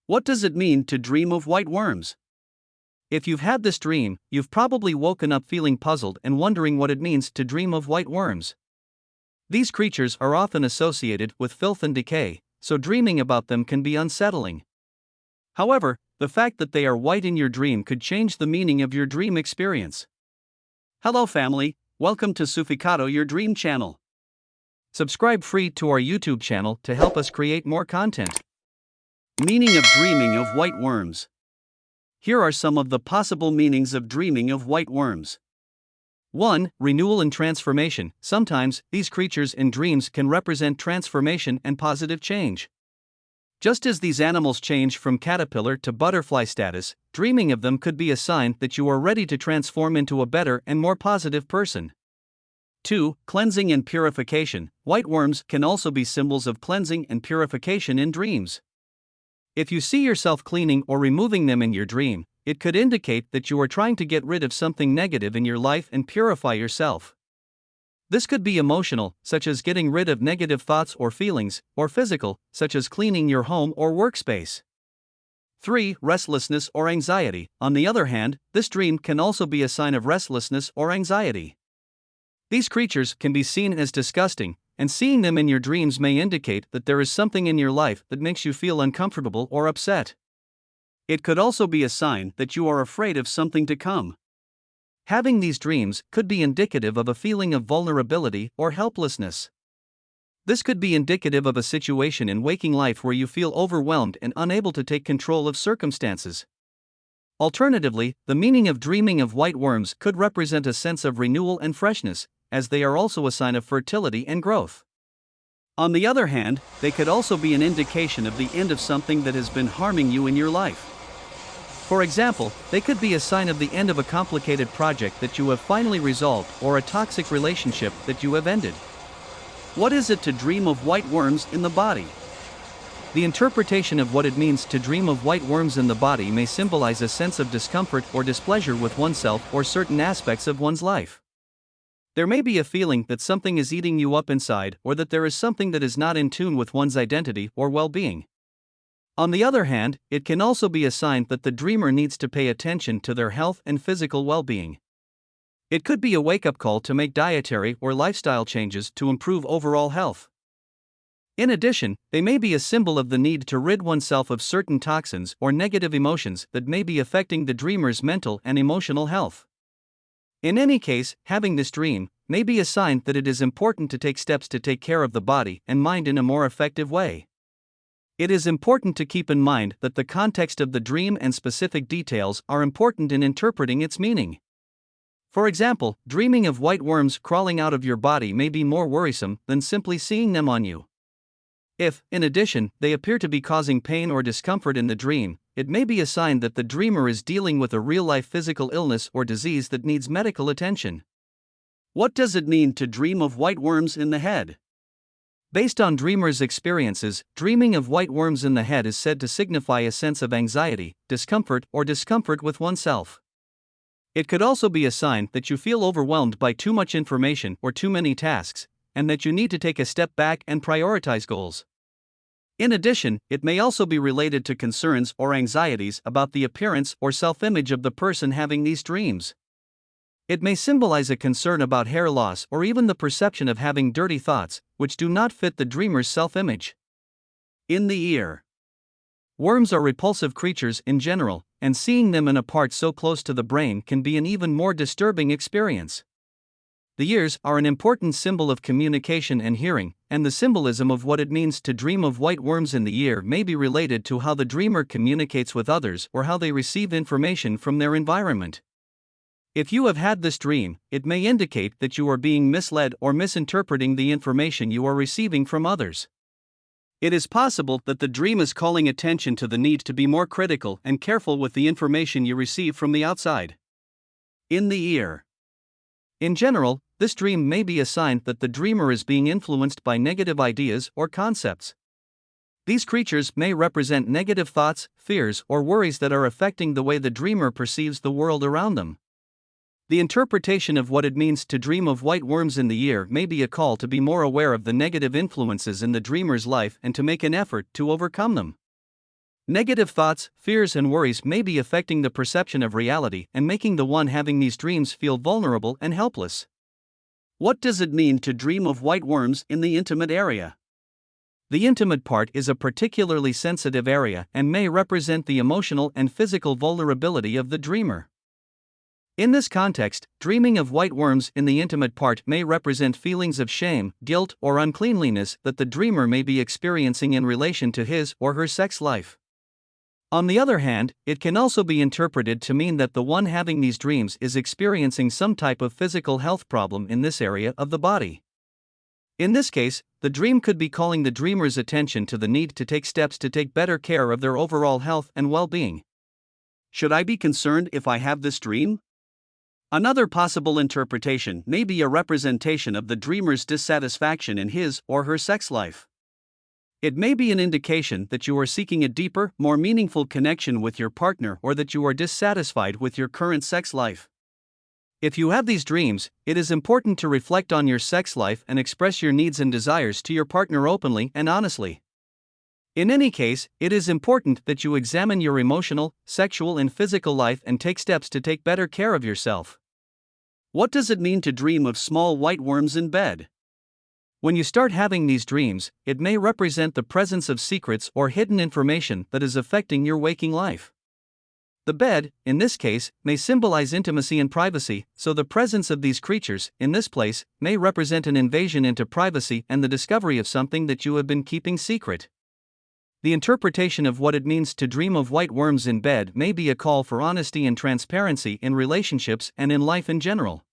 What does it mean to dream of white worms? If you've had this dream, you've probably woken up feeling puzzled and wondering what it means to dream of white worms. These creatures are often associated with filth and decay, so dreaming about them can be unsettling. However, the fact that they are white in your dream could change the meaning of your dream experience. Hello family, welcome to Suficado, your dream channel. Subscribe free to our YouTube channel to help us create more content. Meaning of dreaming of white worms. Here are some of the possible meanings of dreaming of white worms. 1. Renewal and transformation. Sometimes, these creatures in dreams can represent transformation and positive change. Just as these animals change from caterpillar to butterfly status, dreaming of them could be a sign that you are ready to transform into a better and more positive person. 2. Cleansing and purification. White worms can also be symbols of cleansing and purification in dreams. If you see yourself cleaning or removing them in your dream, it could indicate that you are trying to get rid of something negative in your life and purify yourself. This could be emotional, such as getting rid of negative thoughts or feelings, or physical, such as cleaning your home or workspace. 3. Restlessness or anxiety. On the other hand, this dream can also be a sign of restlessness or anxiety. These creatures can be seen as disgusting, and seeing them in your dreams may indicate that there is something in your life that makes you feel uncomfortable or upset. It could also be a sign that you are afraid of something to come. Having these dreams could be indicative of a feeling of vulnerability or helplessness. This could be indicative of a situation in waking life where you feel overwhelmed and unable to take control of circumstances. Alternatively, the meaning of dreaming of white worms could represent a sense of renewal and freshness, as they are also a sign of fertility and growth. On the other hand, they could also be an indication of the end of something that has been harming you in your life. For example, they could be a sign of the end of a complicated project that you have finally resolved or a toxic relationship that you have ended. What is it to dream of white worms in the body? The interpretation of what it means to dream of white worms in the body may symbolize a sense of discomfort or displeasure with oneself or certain aspects of one's life. There may be a feeling that something is eating you up inside, or that there is something that is not in tune with one's identity or well-being. On the other hand, it can also be a sign that the dreamer needs to pay attention to their health and physical well-being. It could be a wake-up call to make dietary or lifestyle changes to improve overall health. In addition, they may be a symbol of the need to rid oneself of certain toxins or negative emotions that may be affecting the dreamer's mental and emotional health. In any case, having this dream may be a sign that it is important to take steps to take care of the body and mind in a more effective way. It is important to keep in mind that the context of the dream and specific details are important in interpreting its meaning. For example, dreaming of white worms crawling out of your body may be more worrisome than simply seeing them on you. If, in addition, they appear to be causing pain or discomfort in the dream, it may be a sign that the dreamer is dealing with a real-life physical illness or disease that needs medical attention. What does it mean to dream of white worms in the head? Based on dreamers' experiences, dreaming of white worms in the head is said to signify a sense of anxiety, discomfort, or discomfort with oneself. It could also be a sign that you feel overwhelmed by too much information or too many tasks, and that you need to take a step back and prioritize goals. In addition, it may also be related to concerns or anxieties about the appearance or self-image of the person having these dreams. It may symbolize a concern about hair loss or even the perception of having dirty thoughts, which do not fit the dreamer's self-image. In the ear. Worms are repulsive creatures in general, and seeing them in a part so close to the brain can be an even more disturbing experience. The ears are an important symbol of communication and hearing, and the symbolism of what it means to dream of white worms in the ear may be related to how the dreamer communicates with others or how they receive information from their environment. If you have had this dream, it may indicate that you are being misled or misinterpreting the information you are receiving from others. It is possible that the dream is calling attention to the need to be more critical and careful with the information you receive from the outside. In the ear. In general, this dream may be a sign that the dreamer is being influenced by negative ideas or concepts. These creatures may represent negative thoughts, fears, or worries that are affecting the way the dreamer perceives the world around them. The interpretation of what it means to dream of white worms in the ear may be a call to be more aware of the negative influences in the dreamer's life and to make an effort to overcome them. Negative thoughts, fears, and worries may be affecting the perception of reality and making the one having these dreams feel vulnerable and helpless. What does it mean to dream of white worms in the intimate area? The intimate part is a particularly sensitive area and may represent the emotional and physical vulnerability of the dreamer. In this context, dreaming of white worms in the intimate part may represent feelings of shame, guilt, or uncleanliness that the dreamer may be experiencing in relation to his or her sex life. On the other hand, it can also be interpreted to mean that the one having these dreams is experiencing some type of physical health problem in this area of the body. In this case, the dream could be calling the dreamer's attention to the need to take steps to take better care of their overall health and well-being. Should I be concerned if I have this dream? Another possible interpretation may be a representation of the dreamer's dissatisfaction in his or her sex life. It may be an indication that you are seeking a deeper, more meaningful connection with your partner or that you are dissatisfied with your current sex life. If you have these dreams, it is important to reflect on your sex life and express your needs and desires to your partner openly and honestly. In any case, it is important that you examine your emotional, sexual, and physical life and take steps to take better care of yourself. What does it mean to dream of small white worms in bed? When you start having these dreams, it may represent the presence of secrets or hidden information that is affecting your waking life. The bed, in this case, may symbolize intimacy and privacy, so the presence of these creatures, in this place, may represent an invasion into privacy and the discovery of something that you have been keeping secret. The interpretation of what it means to dream of white worms in bed may be a call for honesty and transparency in relationships and in life in general.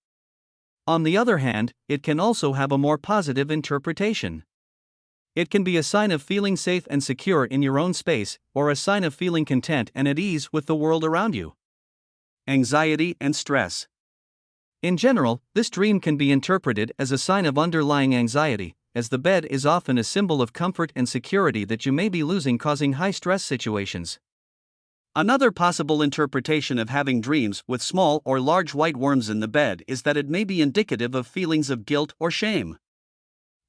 On the other hand, it can also have a more positive interpretation. It can be a sign of feeling safe and secure in your own space, or a sign of feeling content and at ease with the world around you. Anxiety and stress. In general, this dream can be interpreted as a sign of underlying anxiety, as the bed is often a symbol of comfort and security that you may be losing, causing high-stress situations. Another possible interpretation of having dreams with small or large white worms in the bed is that it may be indicative of feelings of guilt or shame.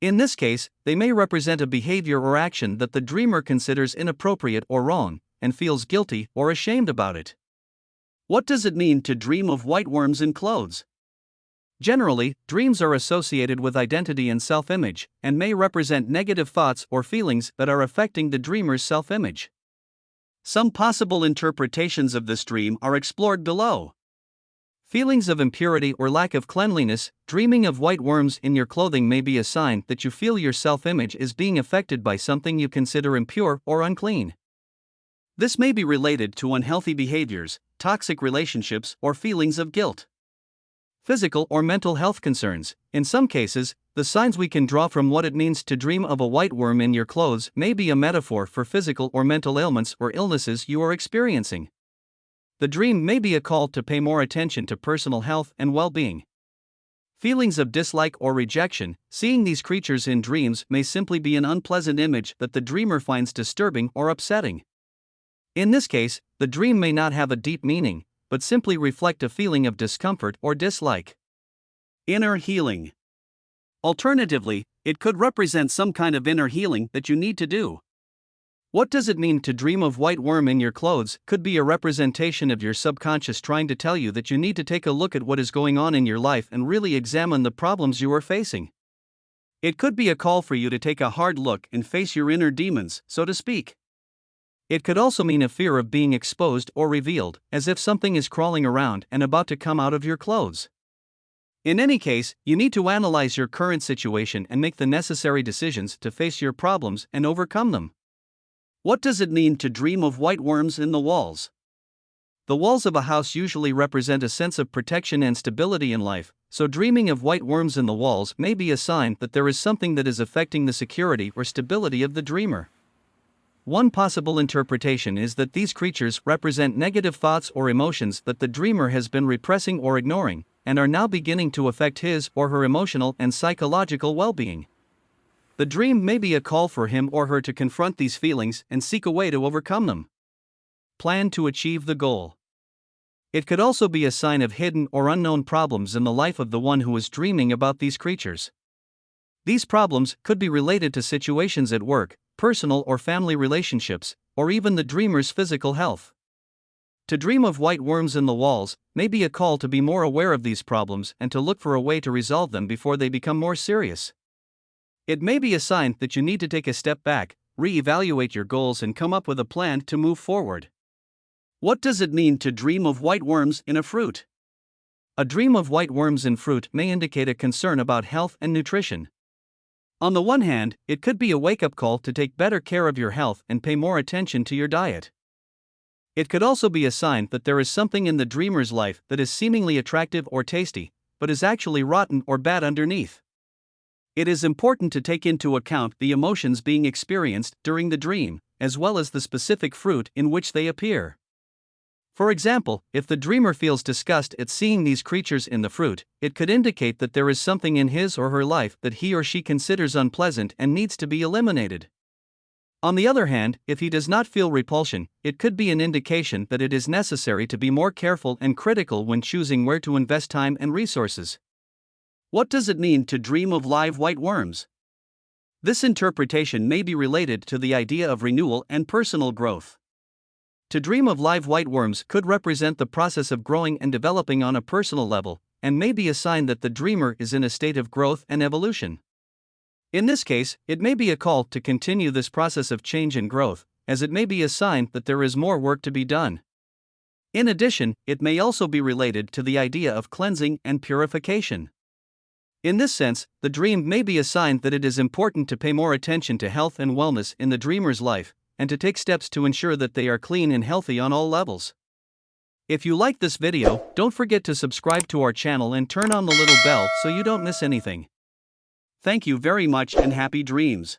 In this case, they may represent a behavior or action that the dreamer considers inappropriate or wrong, and feels guilty or ashamed about it. What does it mean to dream of white worms in clothes? Generally, dreams are associated with identity and self-image, and may represent negative thoughts or feelings that are affecting the dreamer's self-image. Some possible interpretations of this dream are explored below. Feelings of impurity or lack of cleanliness. Dreaming of white worms in your clothing may be a sign that you feel your self-image is being affected by something you consider impure or unclean. This may be related to unhealthy behaviors, toxic relationships, or feelings of guilt. Physical or mental health concerns. In some cases, the signs we can draw from what it means to dream of a white worm in your clothes may be a metaphor for physical or mental ailments or illnesses you are experiencing. The dream may be a call to pay more attention to personal health and well-being. Feelings of dislike or rejection. Seeing these creatures in dreams may simply be an unpleasant image that the dreamer finds disturbing or upsetting. In this case, the dream may not have a deep meaning, but simply reflect a feeling of discomfort or dislike. Inner healing. Alternatively, it could represent some kind of inner healing that you need to do. What does it mean to dream of white worm in your clothes? Could be a representation of your subconscious trying to tell you that you need to take a look at what is going on in your life and really examine the problems you are facing. It could be a call for you to take a hard look and face your inner demons, so to speak. It could also mean a fear of being exposed or revealed, as if something is crawling around and about to come out of your clothes. In any case, you need to analyze your current situation and make the necessary decisions to face your problems and overcome them. What does it mean to dream of white worms in the walls? The walls of a house usually represent a sense of protection and stability in life, so dreaming of white worms in the walls may be a sign that there is something that is affecting the security or stability of the dreamer. One possible interpretation is that these creatures represent negative thoughts or emotions that the dreamer has been repressing or ignoring, and are now beginning to affect his or her emotional and psychological well-being. The dream may be a call for him or her to confront these feelings and seek a way to overcome them. Plan to achieve the goal. It could also be a sign of hidden or unknown problems in the life of the one who is dreaming about these creatures. These problems could be related to situations at work, personal or family relationships, or even the dreamer's physical health. To dream of white worms in the walls may be a call to be more aware of these problems and to look for a way to resolve them before they become more serious. It may be a sign that you need to take a step back, re-evaluate your goals, and come up with a plan to move forward. What does it mean to dream of white worms in a fruit? A dream of white worms in fruit may indicate a concern about health and nutrition. On the one hand, it could be a wake-up call to take better care of your health and pay more attention to your diet. It could also be a sign that there is something in the dreamer's life that is seemingly attractive or tasty, but is actually rotten or bad underneath. It is important to take into account the emotions being experienced during the dream, as well as the specific fruit in which they appear. For example, if the dreamer feels disgust at seeing these creatures in the fruit, it could indicate that there is something in his or her life that he or she considers unpleasant and needs to be eliminated. On the other hand, if he does not feel repulsion, it could be an indication that it is necessary to be more careful and critical when choosing where to invest time and resources. What does it mean to dream of live white worms? This interpretation may be related to the idea of renewal and personal growth. To dream of live white worms could represent the process of growing and developing on a personal level, and may be a sign that the dreamer is in a state of growth and evolution. In this case, it may be a call to continue this process of change and growth, as it may be a sign that there is more work to be done. In addition, it may also be related to the idea of cleansing and purification. In this sense, the dream may be a sign that it is important to pay more attention to health and wellness in the dreamer's life, and to take steps to ensure that they are clean and healthy on all levels. If you like this video, don't forget to subscribe to our channel and turn on the little bell so you don't miss anything. Thank you very much and happy dreams.